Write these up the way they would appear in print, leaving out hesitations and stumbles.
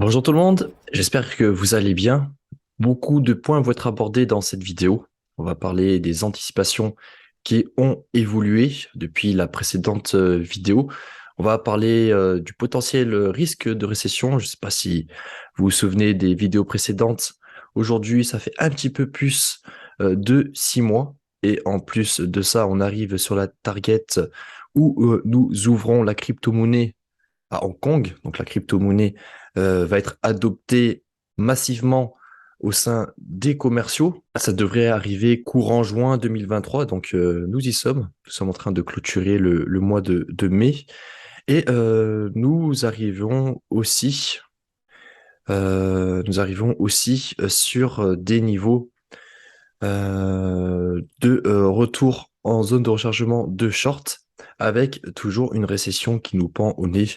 Bonjour tout le monde, j'espère que vous allez bien. Beaucoup de points vont être abordés dans cette vidéo. On va parler des anticipations qui ont évolué depuis la précédente vidéo. On va parler du potentiel risque de récession. Je ne sais pas si vous vous souvenez des vidéos précédentes. Aujourd'hui, ça fait un petit peu plus de 6 mois. Et en plus de ça, on arrive sur la target où nous ouvrons la crypto-monnaie à Hong Kong. Donc la crypto-monnaie va être adoptée massivement au sein des commerciaux. Ça devrait arriver courant juin 2023. Donc nous y sommes. Nous sommes en train de clôturer le mois de mai. Et nous arrivons aussi sur des niveaux de retour en zone de rechargement de short avec toujours une récession qui nous pend au nez.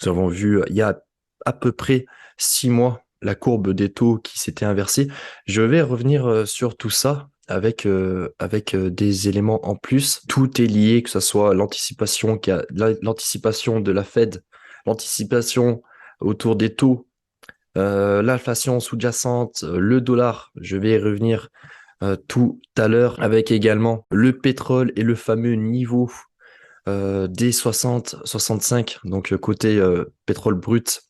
Nous avons vu il y a à peu près 6 mois la courbe des taux qui s'était inversée. Je vais revenir sur tout ça avec des éléments en plus. Tout est lié, que ce soit l'anticipation de la Fed, l'anticipation autour des taux, l'inflation sous-jacente, le dollar. Je vais y revenir tout à l'heure avec également le pétrole et le fameux niveau des 60-65, donc côté pétrole brut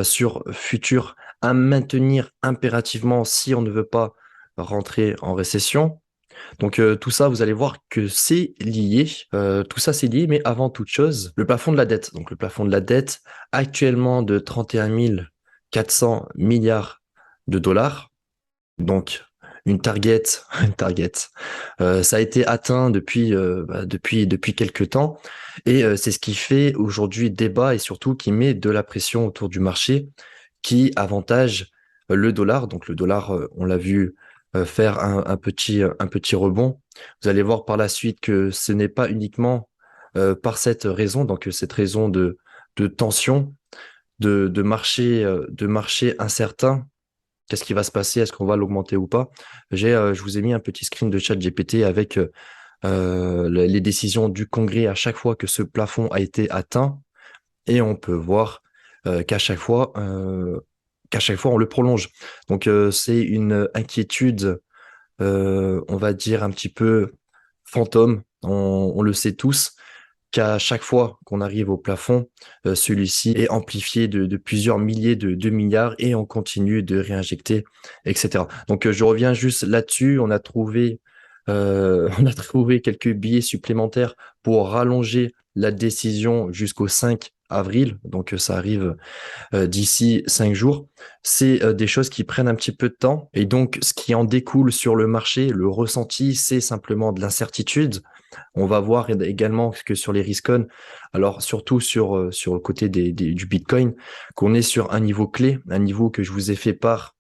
sur futur, à maintenir impérativement si on ne veut pas rentrer en récession. Donc tout ça, vous allez voir que c'est lié. Tout ça, c'est lié, mais avant toute chose, le plafond de la dette. Donc le plafond de la dette, actuellement de 31 400 milliards de dollars. Donc, une target, une target. Ça a été atteint depuis quelques temps et c'est ce qui fait aujourd'hui débat et surtout qui met de la pression autour du marché qui avantage le dollar. Donc, le dollar, on l'a vu faire un petit rebond. Vous allez voir par la suite que ce n'est pas uniquement par cette raison, donc cette raison de tension, de marché incertain. Qu'est-ce qui va se passer? Est-ce qu'on va l'augmenter ou pas? Je vous ai mis un petit screen de chat GPT avec les décisions du Congrès à chaque fois que ce plafond a été atteint et on peut voir qu'à chaque fois, on le prolonge. Donc c'est une inquiétude, on va dire un petit peu fantôme. On le sait tous qu'à chaque fois qu'on arrive au plafond, celui-ci est amplifié de plusieurs milliers de milliards et on continue de réinjecter, etc. Donc, je reviens juste là-dessus. On a trouvé quelques billets supplémentaires pour rallonger la décision jusqu'au 5 avril. Donc, ça arrive d'ici 5 jours. C'est des choses qui prennent un petit peu de temps. Et donc, ce qui en découle sur le marché, le ressenti, c'est simplement de l'incertitude. On va voir également que sur les riscons, alors surtout sur le côté du Bitcoin, qu'on est sur un niveau clé, un niveau que je vous ai fait part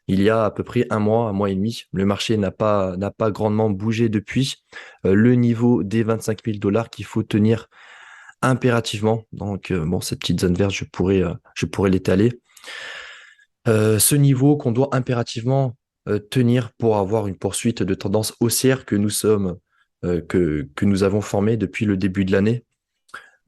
il y a à peu près un mois et demi. Le marché n'a pas grandement bougé depuis. Le niveau des 25 000 dollars qu'il faut tenir impérativement. Donc, bon, cette petite zone verte, je pourrais l'étaler. Ce niveau qu'on doit impérativement tenir pour avoir une poursuite de tendance haussière que nous avons formée depuis le début de l'année.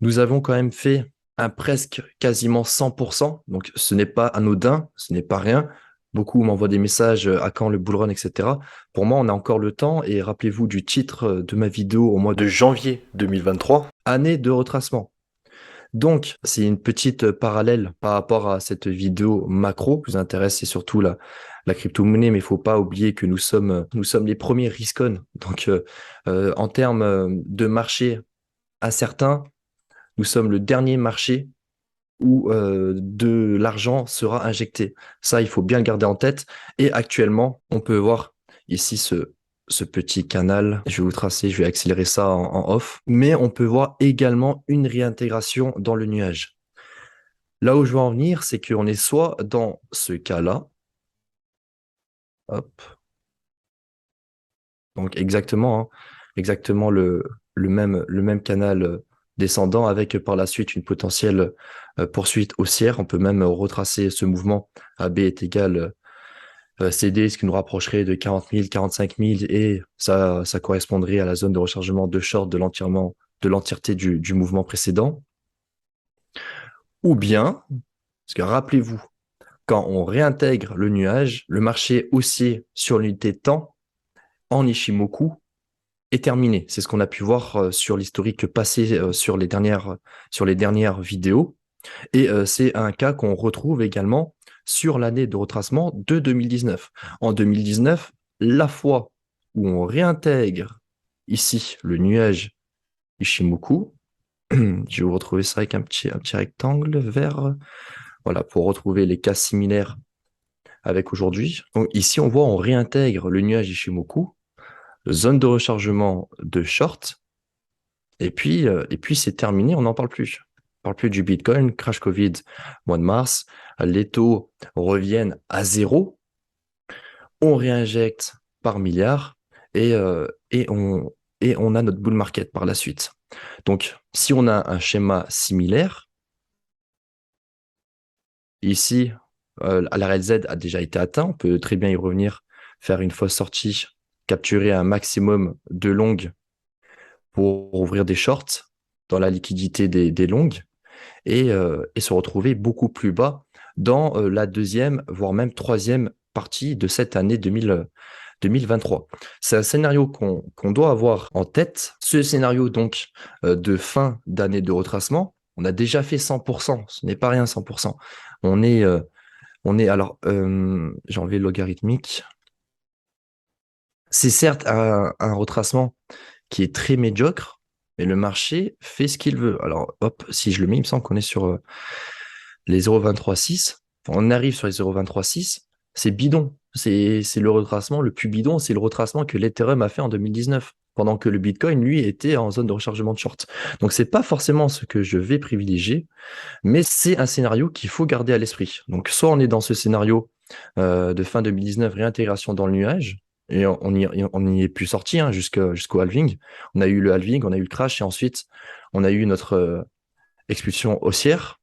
Nous avons quand même fait un presque quasiment 100%, donc ce n'est pas anodin, ce n'est pas rien. Beaucoup m'envoient des messages à quand le bull run, etc. Pour moi, on a encore le temps et rappelez-vous du titre de ma vidéo au mois de janvier 2023, année de retracement. Donc, c'est une petite parallèle par rapport à cette vidéo macro. Qui vous intéresse, c'est surtout la crypto-monnaie, mais il faut pas oublier que nous sommes les premiers risk-on. Donc, en termes de marché incertain, nous sommes le dernier marché où de l'argent sera injecté. Ça, il faut bien le garder en tête. Et actuellement, on peut voir ici ce petit canal. Je vais vous tracer, je vais accélérer ça en off. Mais on peut voir également une réintégration dans le nuage. Là où je veux en venir, c'est qu'on est soit dans ce cas-là, hop, donc exactement, hein, exactement le même canal descendant avec par la suite une potentielle poursuite haussière. On peut même retracer ce mouvement. AB est égal CD, ce qui nous rapprocherait de 40 000, 45 000 et ça correspondrait à la zone de rechargement de short de l'entièreté du mouvement précédent. Ou bien, parce que rappelez-vous Quand on réintègre le nuage, le marché haussier sur l'unité de temps en Ichimoku est terminé. C'est ce qu'on a pu voir sur l'historique passé sur les dernières vidéos. Et c'est un cas qu'on retrouve également sur l'année de retracement de 2019. En 2019, la fois où on réintègre ici le nuage Ichimoku, je vais vous retrouver ça avec un petit rectangle vert, voilà, pour retrouver les cas similaires avec aujourd'hui. Donc ici, on voit, on réintègre le nuage Ichimoku, zone de rechargement de short, et puis c'est terminé, on n'en parle plus. On ne parle plus du Bitcoin, crash Covid, mois de mars, les taux reviennent à zéro, on réinjecte par milliard et, euh, et, on, et on a notre bull market par la suite. Donc, si on a un schéma similaire, ici, l'arrêt Z a déjà été atteint, on peut très bien y revenir, faire une fausse sortie, capturer un maximum de longues pour ouvrir des shorts dans la liquidité des longues et se retrouver beaucoup plus bas dans la deuxième, voire même troisième partie de cette année 2023. C'est un scénario qu'on doit avoir en tête. Ce scénario donc de fin d'année de retracement, on a déjà fait 100%. Ce n'est pas rien 100%. Alors, j'ai enlevé le logarithmique. C'est certes un retracement qui est très médiocre, mais le marché fait ce qu'il veut. Alors, hop, si je le mets, il me semble qu'on est sur les 0,236. On arrive sur les 0,236. C'est bidon. C'est le retracement le plus bidon. C'est le retracement que l'Ethereum a fait en 2019, pendant que le Bitcoin, lui, était en zone de rechargement de short. Donc, c'est pas forcément ce que je vais privilégier, mais c'est un scénario qu'il faut garder à l'esprit. Donc, soit on est dans ce scénario de fin 2019, réintégration dans le nuage, et on y est plus sorti hein, jusqu'au halving. On a eu le halving, on a eu le crash, et ensuite, on a eu notre expulsion haussière.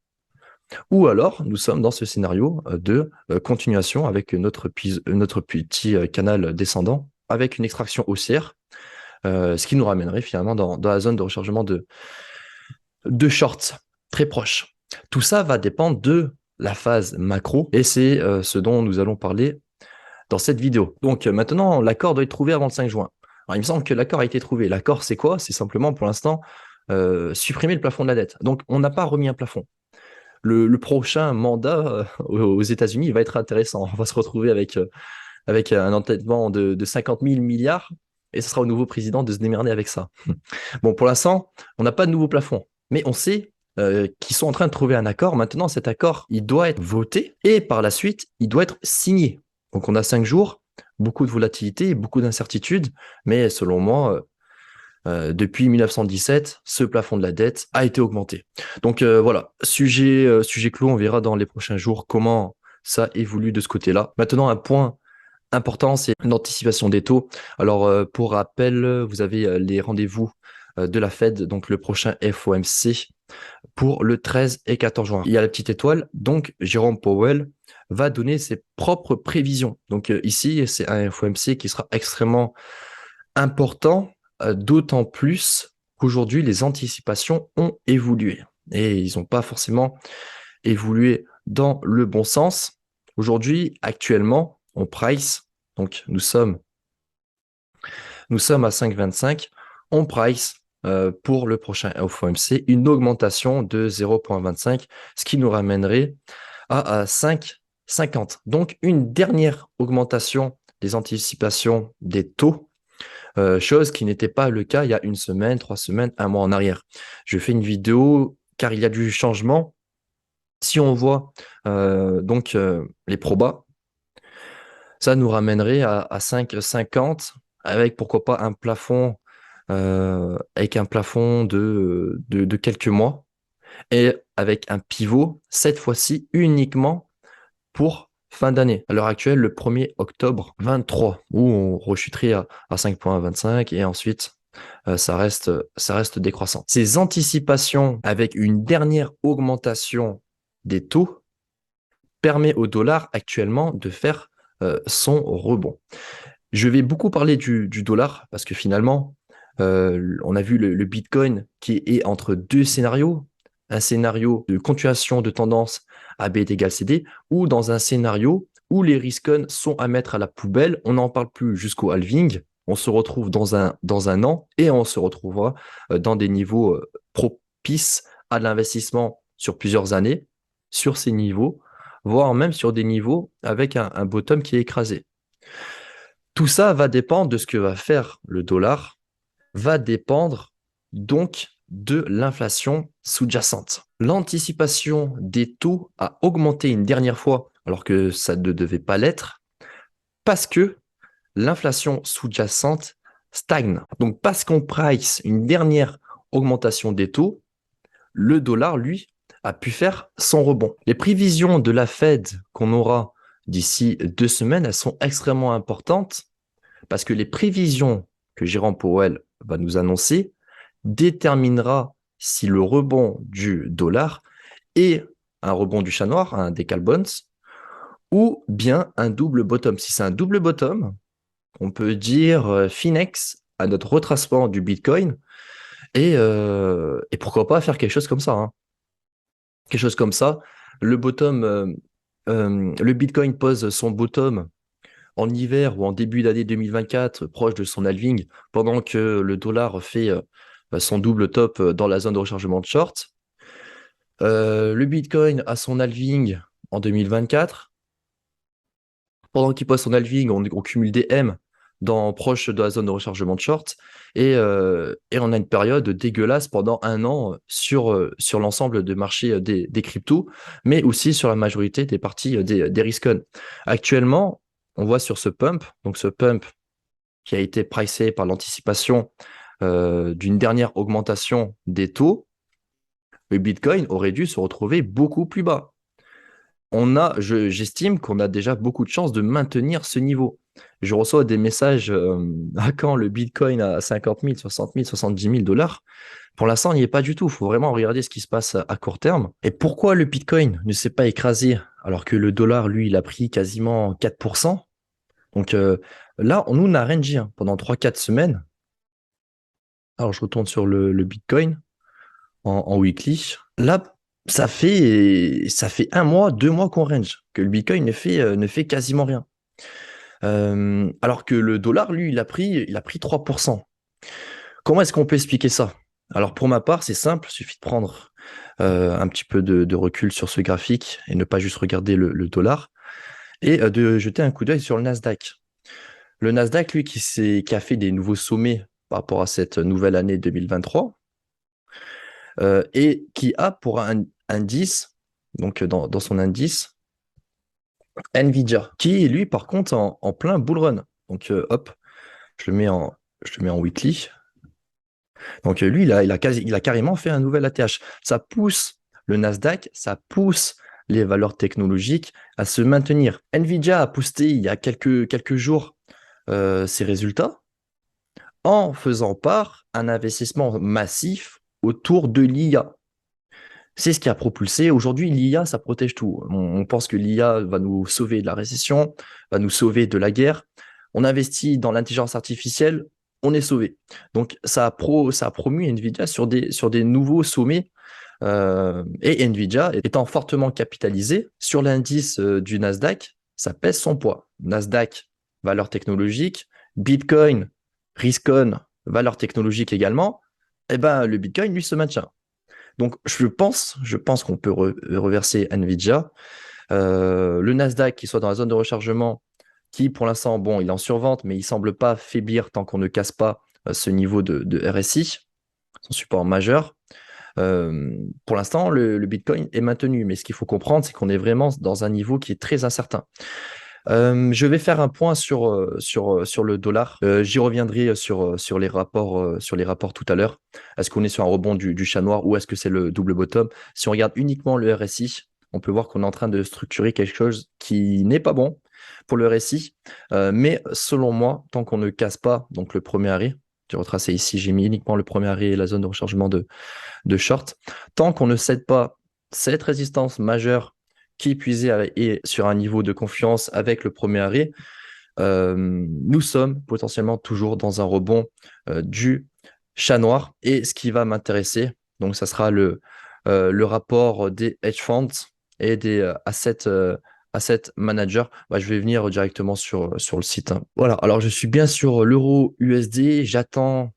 Ou alors, nous sommes dans ce scénario de continuation avec notre petit canal descendant, avec une extraction haussière, ce qui nous ramènerait finalement dans la zone de rechargement de shorts très proche. Tout ça va dépendre de la phase macro et c'est ce dont nous allons parler dans cette vidéo. Donc maintenant, l'accord doit être trouvé avant le 5 juin. Alors, il me semble que l'accord a été trouvé. L'accord, c'est quoi? C'est simplement pour l'instant supprimer le plafond de la dette. Donc on n'a pas remis un plafond. Le prochain mandat aux États-Unis va être intéressant. On va se retrouver avec un entêtement de 50 000 milliards et ce sera au nouveau président de se démerder avec ça. Bon, pour l'instant, on n'a pas de nouveau plafond, mais on sait qu'ils sont en train de trouver un accord. Maintenant, cet accord, il doit être voté et par la suite, il doit être signé. Donc, on a 5 jours, beaucoup de volatilité, beaucoup d'incertitudes, mais selon moi, depuis 1917, ce plafond de la dette a été augmenté. Donc voilà, sujet clou, on verra dans les prochains jours comment ça évolue de ce côté-là. Maintenant, un point important, c'est l'anticipation des taux. Alors, pour rappel, vous avez les rendez-vous de la Fed, donc le prochain FOMC pour le 13 et 14 juin. Il y a la petite étoile, donc Jérôme Powell va donner ses propres prévisions. Donc ici, c'est un FOMC qui sera extrêmement important, d'autant plus qu'aujourd'hui, les anticipations ont évolué. Et ils n'ont pas forcément évolué dans le bon sens. Aujourd'hui, actuellement, on price, donc nous sommes à 5,25, on price pour le prochain FOMC une augmentation de 0,25, ce qui nous ramènerait à 5,50. Donc une dernière augmentation des anticipations des taux, chose qui n'était pas le cas il y a une semaine, 3 semaines, un mois en arrière. Je fais une vidéo car il y a du changement. Si on voit les probas, ça nous ramènerait à 5,50 avec pourquoi pas un plafond de quelques mois et avec un pivot, cette fois-ci uniquement pour fin d'année. À l'heure actuelle, le 1er octobre 23, où on rechuterait à 5,25 et ensuite ça reste décroissant. Ces anticipations avec une dernière augmentation des taux permet au dollar actuellement de faire son rebond. Je vais beaucoup parler du dollar parce que finalement, on a vu le Bitcoin qui est entre deux scénarios. Un scénario de continuation de tendance AB est égal CD, ou dans un scénario où les risks sont à mettre à la poubelle, on n'en parle plus jusqu'au halving, on se retrouve dans un an et on se retrouvera dans des niveaux propices à l'investissement sur plusieurs années, sur ces niveaux, voire même sur des niveaux avec un bottom qui est écrasé. Tout ça va dépendre de ce que va faire le dollar, va dépendre donc de l'inflation sous-jacente. L'anticipation des taux a augmenté une dernière fois alors que ça ne devait pas l'être parce que l'inflation sous-jacente stagne. Donc parce qu'on price une dernière augmentation des taux, le dollar, lui, a pu faire son rebond. Les prévisions de la Fed qu'on aura d'ici 2 semaines, elles sont extrêmement importantes parce que les prévisions que Jérôme Powell va nous annoncer déterminera si le rebond du dollar est un rebond du chat noir, un décal bonds, ou bien un double bottom. Si c'est un double bottom, on peut dire Finex à notre retracement du Bitcoin et pourquoi pas faire quelque chose comme ça. Hein. Quelque chose comme ça. Le bottom, le Bitcoin pose son bottom en hiver ou en début d'année 2024, proche de son halving, pendant que le dollar fait son double top dans la zone de rechargement de short. Le Bitcoin a son halving en 2024. Pendant qu'il pose son halving, on cumule des M proche de la zone de rechargement de short et on a une période dégueulasse pendant un an sur l'ensemble des marchés des cryptos, mais aussi sur la majorité des parties des risk-on. Actuellement, on voit sur ce pump, donc ce pump qui a été pricé par l'anticipation d'une dernière augmentation des taux, le Bitcoin aurait dû se retrouver beaucoup plus bas. J'estime qu'on a déjà beaucoup de chances de maintenir ce niveau. Je reçois des messages à quand le Bitcoin à 50 000, 60 000, 70 000 dollars. Pour l'instant, on n'y est pas du tout. Il faut vraiment regarder ce qui se passe à court terme. Et pourquoi le Bitcoin ne s'est pas écrasé alors que le dollar, lui, il a pris quasiment 4%. Donc là, nous, on a rangé pendant 3-4 semaines. Alors, je retourne sur le Bitcoin en weekly. Là, ça fait 1 mois, 2 mois qu'on range, que le Bitcoin ne fait quasiment rien. Alors que le dollar, lui, il a pris 3%. Comment est-ce qu'on peut expliquer ça? Alors pour ma part, c'est simple, il suffit de prendre un petit peu de recul sur ce graphique et ne pas juste regarder le dollar et de jeter un coup d'œil sur le Nasdaq. Le Nasdaq, lui, qui a fait des nouveaux sommets par rapport à cette nouvelle année 2023, et qui a pour un indice, donc dans son indice, Nvidia, qui est lui par contre en plein bull run. Donc hop, je le mets en weekly. Donc lui, il a carrément fait un nouvel ATH. Ça pousse le Nasdaq, ça pousse les valeurs technologiques à se maintenir. Nvidia a posté il y a quelques jours ses résultats en faisant part un investissement massif autour de l'IA. C'est ce qui a propulsé. Aujourd'hui, l'IA, ça protège tout. On pense que l'IA va nous sauver de la récession, va nous sauver de la guerre. On investit dans l'intelligence artificielle, on est sauvé. Donc, ça a promu Nvidia sur des nouveaux sommets. Et Nvidia étant fortement capitalisé sur l'indice du Nasdaq, ça pèse son poids. Nasdaq, valeur technologique, Bitcoin, risk-on, valeur technologique également. Et ben, le Bitcoin, lui, se maintient. Donc, je pense qu'on peut reverser Nvidia. Le Nasdaq qui soit dans la zone de rechargement, qui pour l'instant, bon, il est en survente, mais il semble pas faiblir tant qu'on ne casse pas ce niveau de RSI, son support majeur. Pour l'instant, le Bitcoin est maintenu, mais ce qu'il faut comprendre, c'est qu'on est vraiment dans un niveau qui est très incertain. Je vais faire un point sur le dollar. J'y reviendrai sur les rapports tout à l'heure. Est-ce qu'on est sur un rebond du chat noir ou est-ce que c'est le double bottom? Si on regarde uniquement le RSI, on peut voir qu'on est en train de structurer quelque chose qui n'est pas bon pour le RSI. Mais selon moi, tant qu'on ne casse pas donc le premier arrêt, j'ai retracé ici, j'ai mis uniquement le premier arrêt et la zone de rechargement de short, tant qu'on ne cède pas cette résistance majeure qui puisait et sur un niveau de confiance avec le premier arrêt, nous sommes potentiellement toujours dans un rebond du chat noir. Et ce qui va m'intéresser, donc ça sera le rapport des hedge funds et des asset managers, bah, je vais venir directement sur le site, hein. Voilà, alors je suis bien sur l'euro USD. J'attends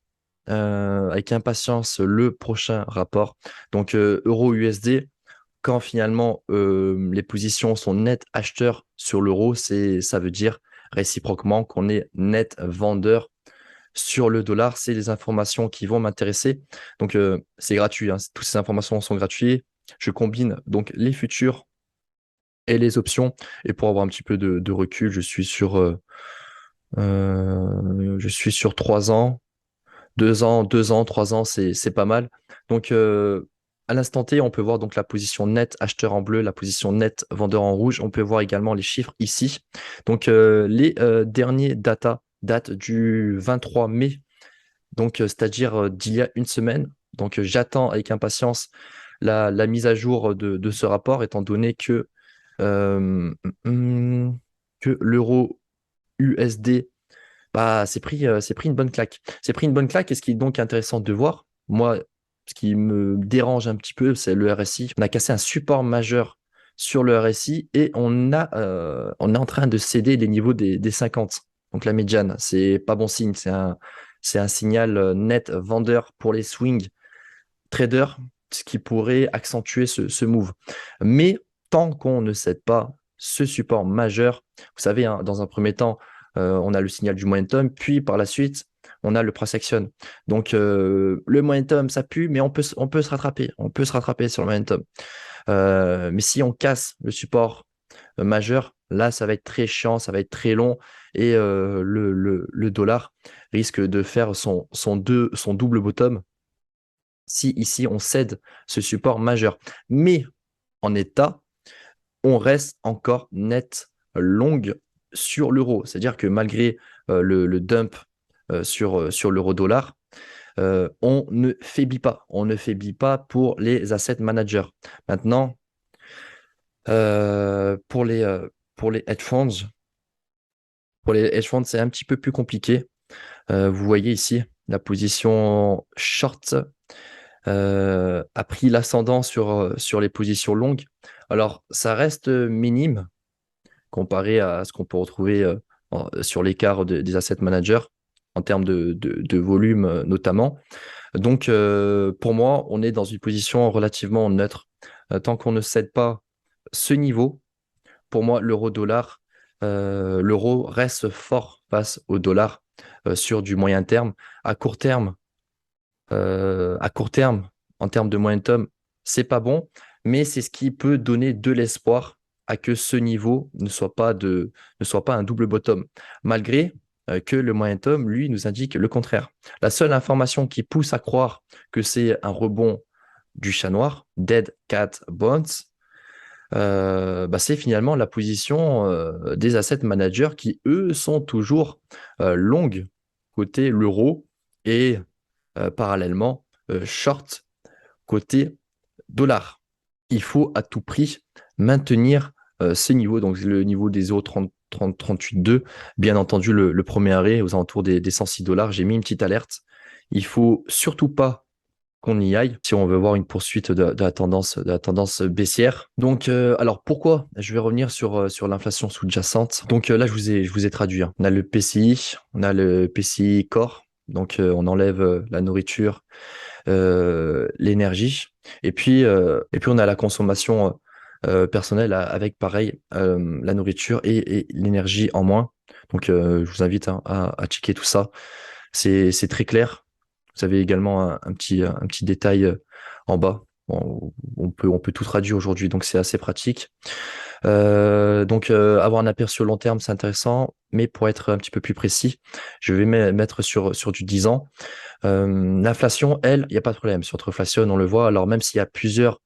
avec impatience le prochain rapport. Donc, euro USD, quand finalement les positions sont net acheteurs sur l'euro, ça veut dire réciproquement qu'on est net vendeur sur le dollar. C'est les informations qui vont m'intéresser. Donc, c'est gratuit, hein. Toutes ces informations sont gratuites. Je combine donc les futurs et les options. Et pour avoir un petit peu de recul, je suis sur 3 ans. 2 ans, 2 ans, 3 ans, c'est pas mal. Donc, à l'instant T, on peut voir donc la position net acheteur en bleu, la position net vendeur en rouge. On peut voir également les chiffres ici. Donc, les derniers datent du 23 mai, donc c'est-à-dire d'il y a une semaine. Donc, j'attends avec impatience la mise à jour de ce rapport, étant donné euh, que l'euro USD, bah, c'est pris une bonne claque. C'est pris une bonne claque, et ce qui est donc intéressant de voir, moi, ce qui me dérange un petit peu, c'est le RSI. On a cassé un support majeur sur le RSI et on est en train de céder les niveaux des 50. Donc la médiane, c'est pas bon signe. C'est un signal net vendeur pour les swing traders, ce qui pourrait accentuer ce move. Mais tant qu'on ne cède pas ce support majeur, vous savez, hein, dans un premier temps, on a le signal du momentum, puis par la suite, on a le price action. Donc, le momentum, ça pue, mais on peut se rattraper. On peut se rattraper sur le momentum. Mais si on casse le support majeur, là, ça va être très chiant, ça va être très long, et le dollar risque de faire son double bottom si ici on cède ce support majeur. Mais en état, on reste encore net longue sur l'euro. C'est-à-dire que malgré le dump sur l'euro-dollar, on ne faiblit pas. On ne faiblit pas pour les asset managers. Maintenant, euh, pour les, euh, pour les hedge funds, c'est un petit peu plus compliqué. Vous voyez ici, la position short a pris l'ascendant sur les positions longues. Alors, ça reste minime comparé à ce qu'on peut retrouver sur l'écart des asset managers en termes de volume notamment. Donc, pour moi, on est dans une position relativement neutre. Tant qu'on ne cède pas ce niveau, pour moi, l'euro reste fort face au dollar sur du moyen terme. À court terme, à court terme, en termes de momentum, c'est pas bon, mais c'est ce qui peut donner de l'espoir à que ce niveau ne soit pas un double bottom, malgré que le momentum, lui, nous indique le contraire. La seule information qui pousse à croire que c'est un rebond du chat noir, Dead Cat Bonds, bah, c'est finalement la position des asset managers qui, eux, sont toujours longues côté l'euro et parallèlement short côté dollar. Il faut à tout prix maintenir ces niveaux, donc le niveau des 0,38,2. Bien entendu, le premier arrêt aux alentours des 106 dollars, j'ai mis une petite alerte. Il faut surtout pas qu'on y aille si on veut voir une poursuite de la tendance baissière. Donc, alors pourquoi? Je vais revenir sur l'inflation sous-jacente. Donc là, je vous ai traduit, hein. On a le PCI, on a le PCI Core. Donc, on enlève la nourriture, l'énergie. Et puis, on a la consommation personnelle avec, pareil, la nourriture et l'énergie en moins. Donc, je vous invite hein, à checker tout ça. C'est très clair. Vous avez également un petit détail en bas. Bon, on peut tout traduire aujourd'hui, donc c'est assez pratique. Donc, avoir un aperçu au long terme, c'est intéressant, mais pour être un petit peu plus précis, je vais mettre sur du 10 ans. L'inflation, elle, il n'y a pas de problème. Sur l'inflation, on le voit. Alors, même s'il y a plusieurs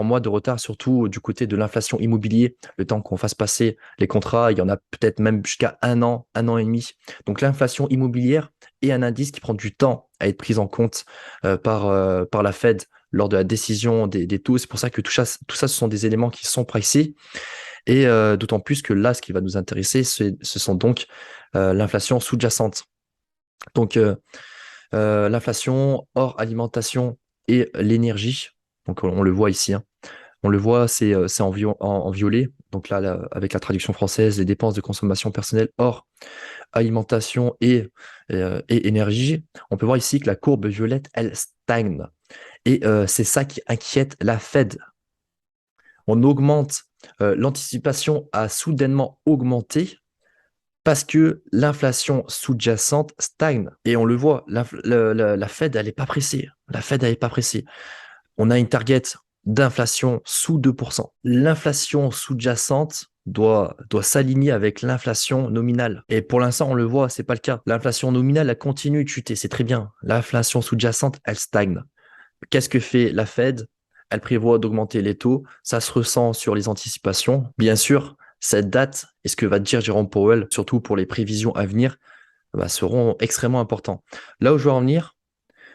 mois de retard, surtout du côté de l'inflation immobilier, le temps qu'on fasse passer les contrats, il y en a peut-être même jusqu'à un an et demi. Donc, l'inflation immobilière est un indice qui prend du temps à être pris en compte par la Fed lors de la décision des taux. C'est pour ça que tout ça, ce sont des éléments qui sont pricés. Et d'autant plus que là, ce qui va nous intéresser, ce sont donc l'inflation sous-jacente. Donc, l'inflation hors alimentation et l'énergie, donc on le voit ici, hein, On le voit, c'est en violet. Donc là, avec la traduction française, les dépenses de consommation personnelle hors alimentation et énergie. On peut voir ici que la courbe violette, elle stagne. Et c'est ça qui inquiète la Fed. On augmente, l'anticipation a soudainement augmenté parce que l'inflation sous-jacente stagne. Et on le voit, la Fed, elle n'est pas pressée. La Fed, elle n'est pas pressée. On a une target d'inflation sous 2%. L'inflation sous-jacente doit s'aligner avec l'inflation nominale. Et pour l'instant, on le voit, c'est pas le cas. L'inflation nominale, elle continue de chuter, c'est très bien. L'inflation sous-jacente, elle stagne. Qu'est-ce que fait la Fed? Elle prévoit d'augmenter les taux. Ça se ressent sur les anticipations. Bien sûr, cette date et ce que va dire Jérôme Powell, surtout pour les prévisions à venir, seront extrêmement importants. Là où je veux en venir,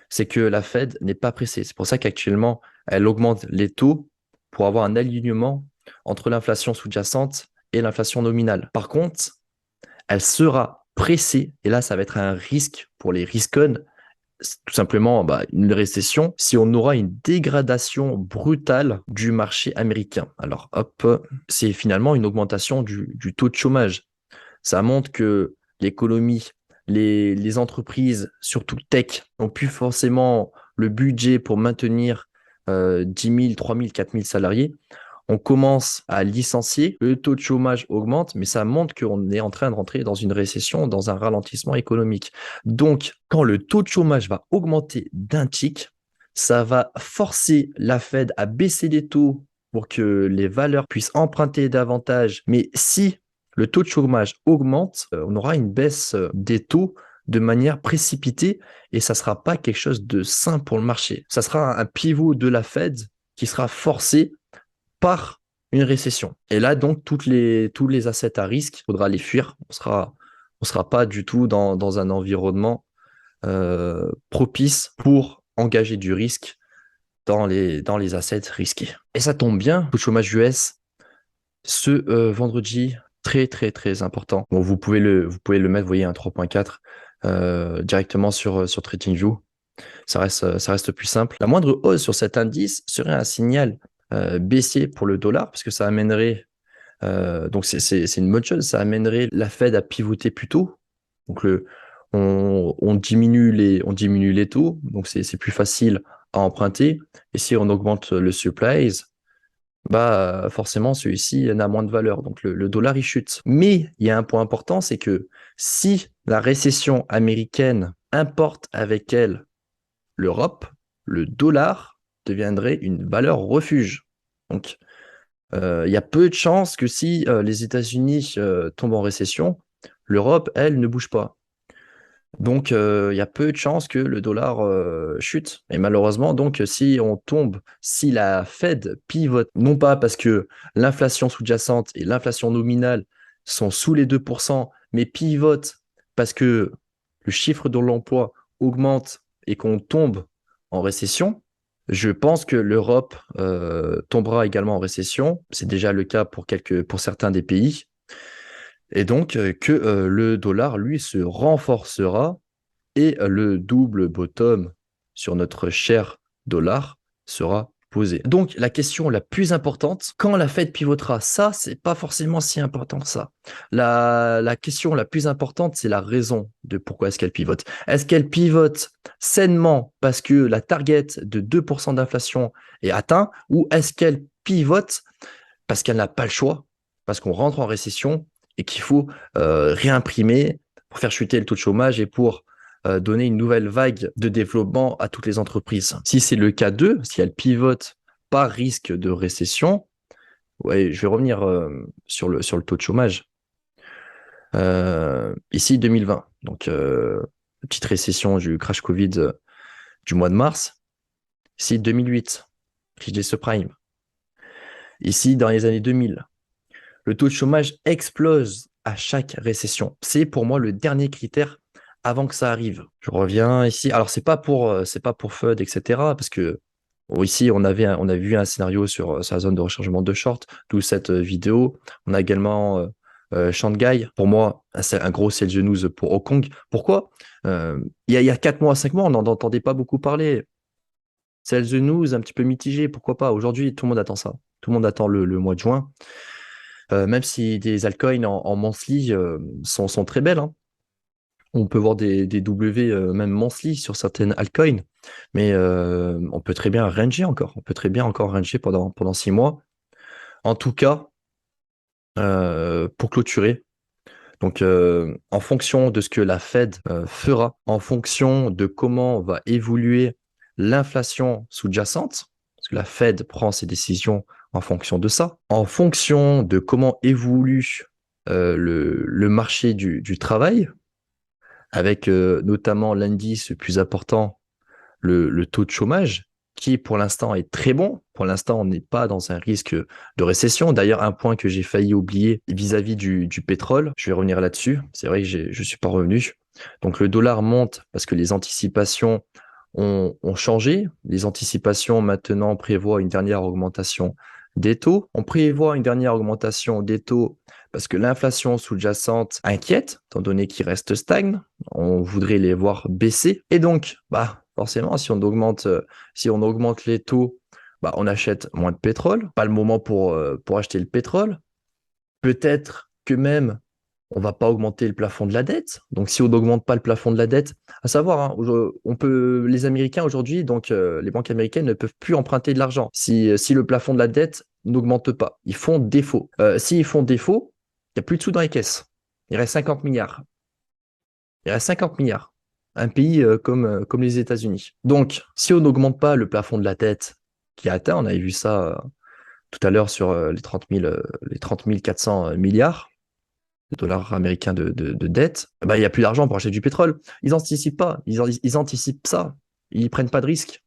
c'est que la Fed n'est pas pressée. C'est pour ça qu'actuellement, elle augmente les taux pour avoir un alignement entre l'inflation sous-jacente et l'inflation nominale. Par contre, elle sera pressée, et là, ça va être un risque pour les risk-on, tout simplement une récession, si on aura une dégradation brutale du marché américain. Alors, hop, c'est finalement une augmentation du taux de chômage. Ça montre que l'économie, les entreprises, surtout tech, n'ont plus forcément le budget pour maintenir 10 000, 3 000, 4 000 salariés. On commence à licencier, le taux de chômage augmente, mais ça montre qu'on est en train de rentrer dans une récession, dans un ralentissement économique. Donc, quand le taux de chômage va augmenter d'un tick, ça va forcer la Fed à baisser les taux pour que les valeurs puissent emprunter davantage. Mais si le taux de chômage augmente, on aura une baisse des taux de manière précipitée et ça ne sera pas quelque chose de sain pour le marché. Ça sera un pivot de la Fed qui sera forcé par une récession. Et là, donc, tous les assets à risque, il faudra les fuir. On sera pas du tout dans un environnement propice pour engager du risque dans les assets risqués. Et ça tombe bien, le chômage US, ce vendredi, très, très, très important. Bon, vous pouvez le mettre, vous voyez, un 3.4 directement sur TradingView. Ça reste plus simple. La moindre hausse sur cet indice serait un signal baissier pour le dollar, parce que ça amènerait, donc c'est une bonne chose, ça amènerait la Fed à pivoter plus tôt. Donc on diminue les taux, donc c'est plus facile à emprunter. Et si on augmente le supplies, forcément celui-ci n'a moins de valeur. Donc le dollar il chute. Mais il y a un point important, c'est que si la récession américaine importe avec elle l'Europe, le dollar deviendrait une valeur refuge. Donc, il y a peu de chances que si les États-Unis tombent en récession, l'Europe, elle, ne bouge pas. Donc, il y a peu de chances que le dollar chute. Et malheureusement, donc, si la Fed pivote, non pas parce que l'inflation sous-jacente et l'inflation nominale sont sous les 2%, mais pivote parce que le chiffre de l'emploi augmente et qu'on tombe en récession, je pense que l'Europe tombera également en récession. C'est déjà le cas pour certains des pays. Et donc que le dollar, lui, se renforcera et le double bottom sur notre cher dollar sera posé. Donc la question la plus importante, quand la Fed pivotera, ça, c'est pas forcément si important que ça. La question la plus importante, c'est la raison de pourquoi est-ce qu'elle pivote. Est-ce qu'elle pivote sainement parce que la target de 2% d'inflation est atteint, ou est-ce qu'elle pivote parce qu'elle n'a pas le choix, parce qu'on rentre en récession et qu'il faut réimprimer pour faire chuter le taux de chômage et pour donner une nouvelle vague de développement à toutes les entreprises. Si c'est le cas 2, si elle pivote par risque de récession, ouais, je vais revenir sur le taux de chômage. Ici, 2020, donc petite récession du crash Covid du mois de mars. Ici, 2008, crise des subprimes. Ici, dans les années 2000, le taux de chômage explose à chaque récession. C'est pour moi le dernier critère avant que ça arrive. Je reviens ici. Alors, c'est pas pour FUD, etc. Parce que ici, on a vu un scénario sur la zone de rechargement de short, d'où cette vidéo. On a également Shanghai. Pour moi, c'est un gros sell the news pour Hong Kong. Pourquoi il y a 4 mois, 5 mois, on n'en entendait pas beaucoup parler. Sell the news, un petit peu mitigé, pourquoi pas. Aujourd'hui, tout le monde attend ça. Tout le monde attend le mois de juin. Même si des altcoins en monthly sont très belles, hein. On peut voir des W même monthly sur certaines altcoins, mais on peut très bien ranger encore. On peut très bien encore ranger pendant 6 mois. En tout cas, pour clôturer, donc en fonction de ce que la Fed fera, en fonction de comment va évoluer l'inflation sous-jacente, parce que la Fed prend ses décisions en fonction de ça, en fonction de comment évolue le marché du travail, avec notamment l'indice le plus important, le taux de chômage, qui pour l'instant est très bon. Pour l'instant, on n'est pas dans un risque de récession. D'ailleurs, un point que j'ai failli oublier vis-à-vis du pétrole, je vais revenir là-dessus. C'est vrai que je ne suis pas revenu. Donc le dollar monte parce que les anticipations ont changé. Les anticipations maintenant prévoient une dernière augmentation des taux. On prévoit une dernière augmentation des taux parce que l'inflation sous-jacente inquiète, étant donné qu'il reste stagne. On voudrait les voir baisser. Et donc, forcément, si on augmente les taux, on achète moins de pétrole. Pas le moment pour acheter le pétrole. Peut-être que même on va pas augmenter le plafond de la dette. Donc, si on n'augmente pas le plafond de la dette, à savoir, hein, les Américains aujourd'hui, donc les banques américaines ne peuvent plus emprunter de l'argent si le plafond de la dette n'augmente pas. Ils font défaut. S'ils font défaut, il n'y a plus de sous dans les caisses. Il reste 50 milliards. Il reste 50 milliards. Un pays comme les États-Unis. Donc, si on n'augmente pas le plafond de la dette qui est atteint, on avait vu ça tout à l'heure sur les 30 400 milliards de dollars américains de dette, il n'y a plus d'argent pour acheter du pétrole. Ils n'anticipent pas. Ils anticipent ça. Ils ne prennent pas de risques.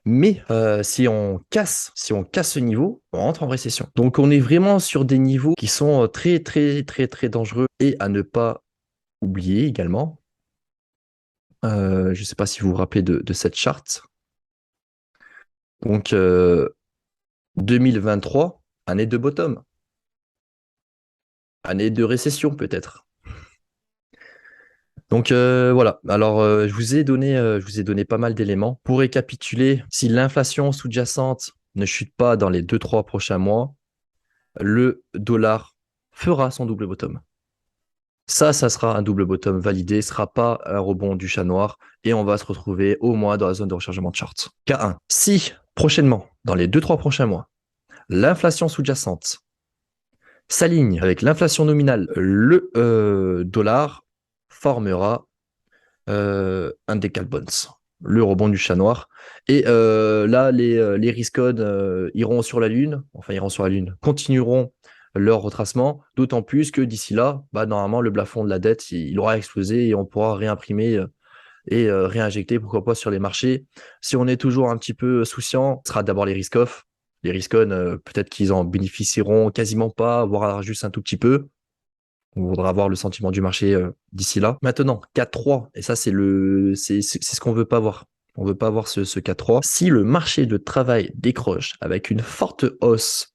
Mais si on casse ce niveau, on rentre en récession. Donc, on est vraiment sur des niveaux qui sont très, très, très, très dangereux et à ne pas oublier également. Je ne sais pas si vous vous rappelez de cette charte. Donc, 2023, année de bottom. Année de récession peut-être. Donc voilà, alors je vous ai donné pas mal d'éléments. Pour récapituler, si l'inflation sous-jacente ne chute pas dans les 2-3 prochains mois, le dollar fera son double bottom. Ça sera un double bottom validé, ce ne sera pas un rebond du chat noir et on va se retrouver au moins dans la zone de rechargement de short. K1, si prochainement, dans les 2-3 prochains mois, l'inflation sous-jacente s'aligne avec l'inflation nominale, le dollar formera un decal bonds, le rebond du chat noir. Et là, les riscones iront sur la Lune, continueront leur retracement, d'autant plus que d'ici là, normalement, le plafond de la dette, il aura explosé et on pourra réimprimer et réinjecter, pourquoi pas, sur les marchés. Si on est toujours un petit peu souciant, ce sera d'abord les risk-off. Les riscones, peut-être qu'ils en bénéficieront quasiment pas, voire juste un tout petit peu. On voudra avoir le sentiment du marché d'ici là. Maintenant, 4-3, et ça, c'est ce qu'on veut pas voir. On veut pas avoir ce 4-3. Si le marché de travail décroche avec une forte hausse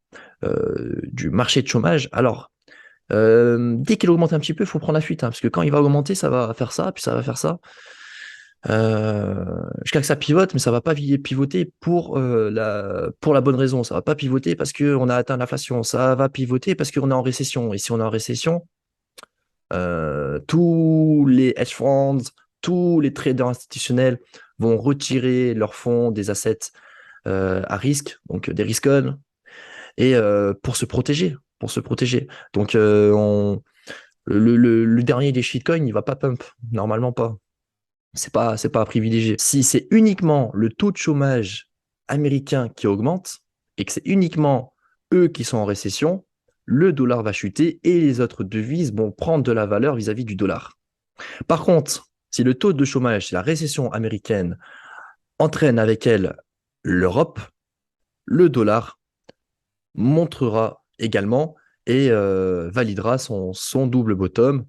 du marché de chômage, alors, dès qu'il augmente un petit peu, il faut prendre la fuite, hein, parce que quand il va augmenter, ça va faire ça, puis ça va faire ça. Jusqu'à que ça pivote, mais ça va pas pivoter pour la bonne raison. Ça va pas pivoter parce qu'on a atteint l'inflation. Ça va pivoter parce qu'on est en récession. Et si on est en récession, tous les hedge funds, tous les traders institutionnels vont retirer leurs fonds des assets à risque, donc des risk-on, et pour se protéger. Donc, le dernier des shitcoins, il va pas pump, normalement pas. C'est pas à privilégier. Si c'est uniquement le taux de chômage américain qui augmente et que c'est uniquement eux qui sont en récession, le dollar va chuter et les autres devises vont prendre de la valeur vis-à-vis du dollar. Par contre, si le taux de chômage, si la récession américaine entraîne avec elle l'Europe, le dollar montrera également et validera son double bottom.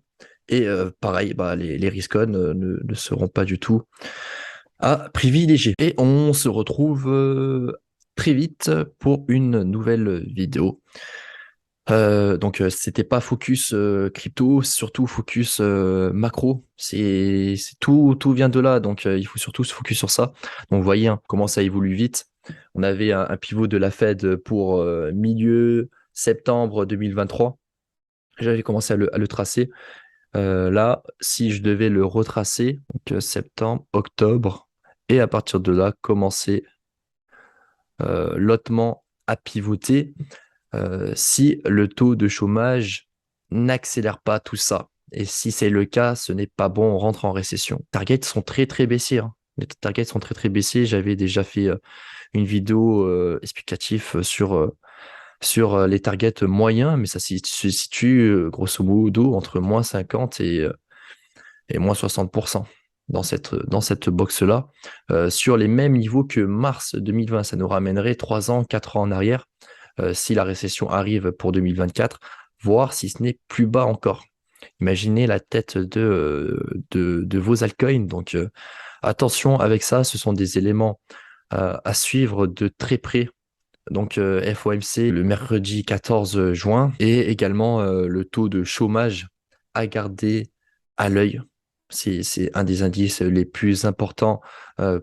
Et pareil, les risk-on ne seront pas du tout à privilégier. Et on se retrouve très vite pour une nouvelle vidéo. C'était pas focus crypto, surtout focus macro. Tout vient de là, donc il faut surtout se focus sur ça. Donc vous voyez hein, comment ça évolue vite. On avait un pivot de la Fed pour milieu septembre 2023. J'avais commencé à le tracer. Là, si je devais le retracer, donc septembre, octobre, et à partir de là, commencer lotement à pivoter si le taux de chômage n'accélère pas tout ça. Et si c'est le cas, ce n'est pas bon, on rentre en récession. Les targets sont très très baissiers, hein. Les targets sont très très baissiers. J'avais déjà fait une vidéo explicative sur les targets moyens, mais ça se situe grosso modo entre moins 50 et moins 60% dans cette box-là, sur les mêmes niveaux que mars 2020. Ça nous ramènerait 3 ans, 4 ans en arrière, si la récession arrive pour 2024, voire si ce n'est plus bas encore. Imaginez la tête de vos altcoins. Donc, attention avec ça, ce sont des éléments à suivre de très près. Donc, FOMC le mercredi 14 juin et également le taux de chômage à garder à l'œil. C'est un des indices les plus importants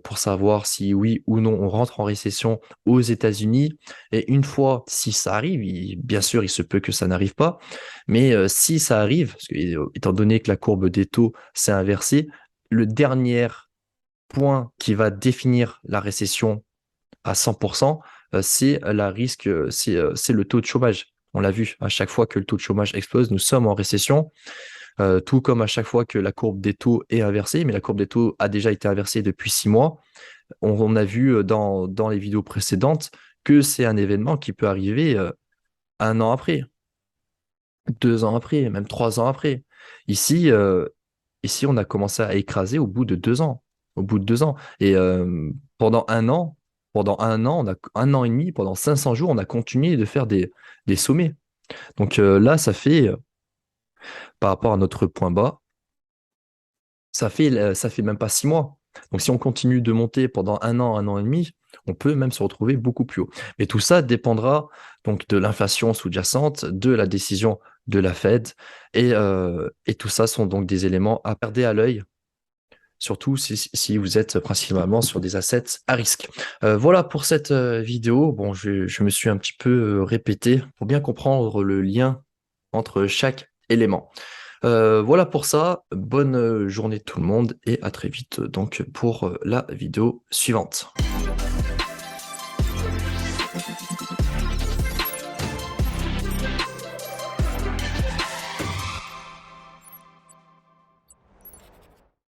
pour savoir si oui ou non on rentre en récession aux États-Unis. Et une fois, si ça arrive, bien sûr, il se peut que ça n'arrive pas, mais si ça arrive, parce que, étant donné que la courbe des taux s'est inversée, le dernier point qui va définir la récession à 100%, c'est le taux de chômage. On l'a vu, à chaque fois que le taux de chômage explose, nous sommes en récession, tout comme à chaque fois que la courbe des taux est inversée, mais la courbe des taux a déjà été inversée depuis 6 mois. On a vu dans les vidéos précédentes que c'est un événement qui peut arriver 1 an après, 2 ans après, même 3 ans après. Ici, ici, on a commencé à écraser au bout de 2 ans. Au bout de 2 ans. Et pendant un an, 1 an et demi, pendant 500 jours, on a continué de faire des sommets. Donc là, par rapport à notre point bas, ça fait même pas 6 mois. Donc si on continue de monter pendant 1 an et demi, on peut même se retrouver beaucoup plus haut. Mais tout ça dépendra donc de l'inflation sous-jacente, de la décision de la Fed, et tout ça sont donc des éléments à garder à l'œil, surtout si vous êtes principalement sur des assets à risque. Voilà pour cette vidéo. Bon, je me suis un petit peu répété pour bien comprendre le lien entre chaque élément. Voilà pour ça. Bonne journée tout le monde et à très vite donc pour la vidéo suivante.